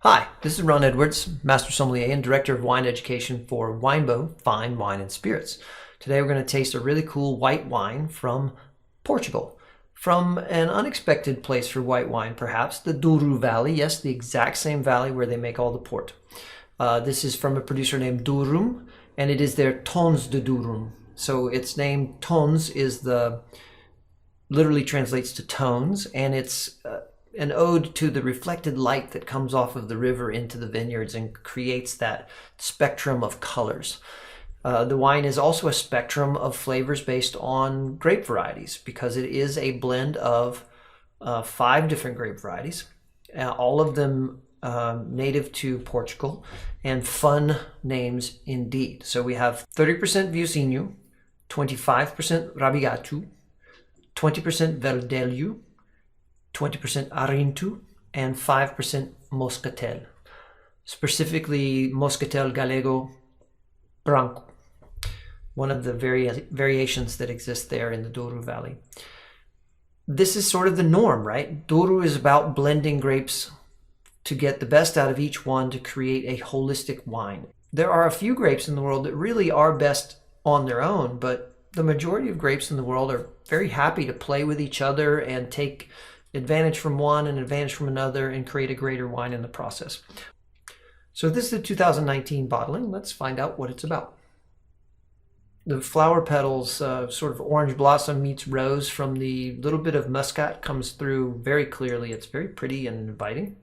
Hi, this is Ron Edwards, Master Sommelier and Director of Wine Education for Winebow Fine Wine and Spirits. Today we're going to taste a really cool white wine from Portugal. From an unexpected place for white wine, perhaps, the Douro Valley. Yes, the exact same valley where they make all the port. This is from a producer named Duorum, and it is their Tons de Duorum. So its name, Tons, is literally translates to tones, and it's an ode to the reflected light that comes off of the river into the vineyards and creates that spectrum of colors. The wine is also a spectrum of flavors based on grape varieties because it is a blend of 5 different grape varieties, all of them native to Portugal, and fun names indeed. So we have 30% Viusinho, 25% Rabigatu, 20% Verdelho, 20% Arinto, and 5% Moscatel, specifically Moscatel Galego Branco, one of the variations that exist there in the Douro Valley. This is sort of the norm, right? Douro is about blending grapes to get the best out of each one to create a holistic wine. There are a few grapes in the world that really are best on their own, but the majority of grapes in the world are very happy to play with each other and take advantage from one and advantage from another and create a greater wine in the process. So this is the 2019 bottling. Let's find out what it's about. The flower petals, sort of orange blossom meets rose from the little bit of muscat comes through very clearly. It's very pretty and inviting.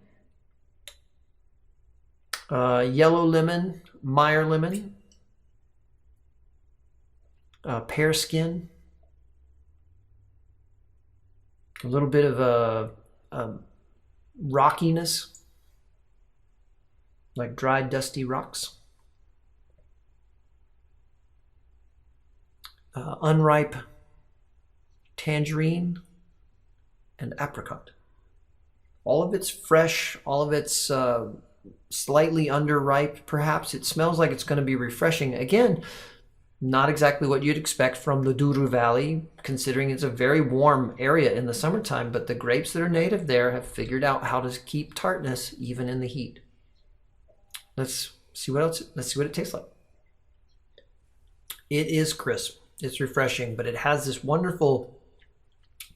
Yellow lemon, Meyer lemon, pear skin, a little bit of a rockiness, like dry, dusty rocks. Unripe tangerine and apricot. All of it's fresh, all of it's slightly underripe perhaps. It smells like it's going to be refreshing. Again, not exactly what you'd expect from the Douro Valley, considering it's a very warm area in the summertime, but the grapes that are native there have figured out how to keep tartness even in the heat. Let's see what it tastes like. It is crisp. It's refreshing, but it has this wonderful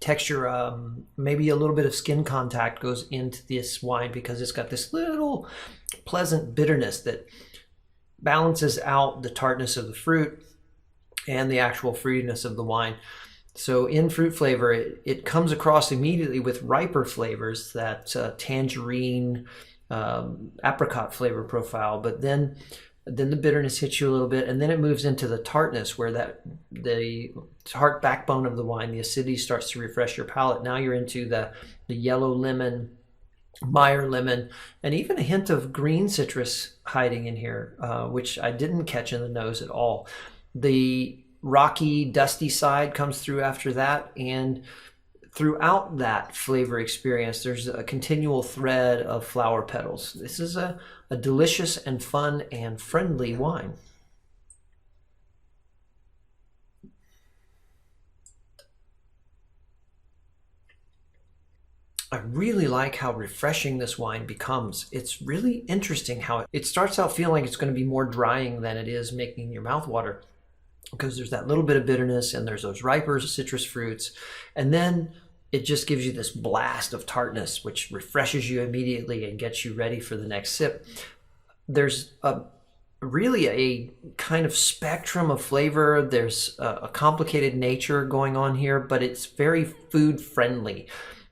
texture. Maybe a little bit of skin contact goes into this wine because it's got this little pleasant bitterness that balances out the tartness of the fruit and the actual fruitiness of the wine. So in fruit flavor, it comes across immediately with riper flavors, that tangerine, apricot flavor profile, but then the bitterness hits you a little bit, and then it moves into the tartness where the tart backbone of the wine, the acidity starts to refresh your palate. Now you're into the yellow lemon, Meyer lemon, and even a hint of green citrus hiding in here, which I didn't catch in the nose at all. The rocky, dusty side comes through after that, and throughout that flavor experience, there's a continual thread of flower petals. This is a delicious and fun and friendly wine. I really like how refreshing this wine becomes. It's really interesting how it starts out feeling like it's going to be more drying than it is making your mouth water, because there's that little bit of bitterness and there's those riper citrus fruits, and then it just gives you this blast of tartness which refreshes you immediately and gets you ready for the next sip. There's really a kind of spectrum of flavor. There's a complicated nature going on here, but it's very food friendly.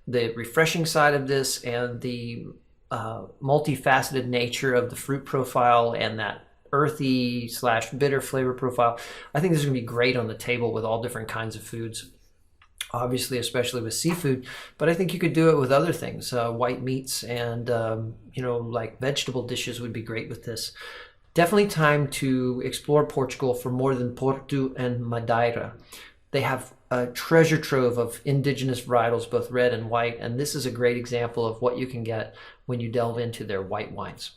The refreshing side of this and the multifaceted nature of the fruit profile and that earthy / bitter flavor profile, I think this is going to be great on the table with all different kinds of foods. Obviously, especially with seafood, but I think you could do it with other things. White meats and, like vegetable dishes would be great with this. Definitely time to explore Portugal for more than Porto and Madeira. They have a treasure trove of indigenous varietals, both red and white, and this is a great example of what you can get when you delve into their white wines.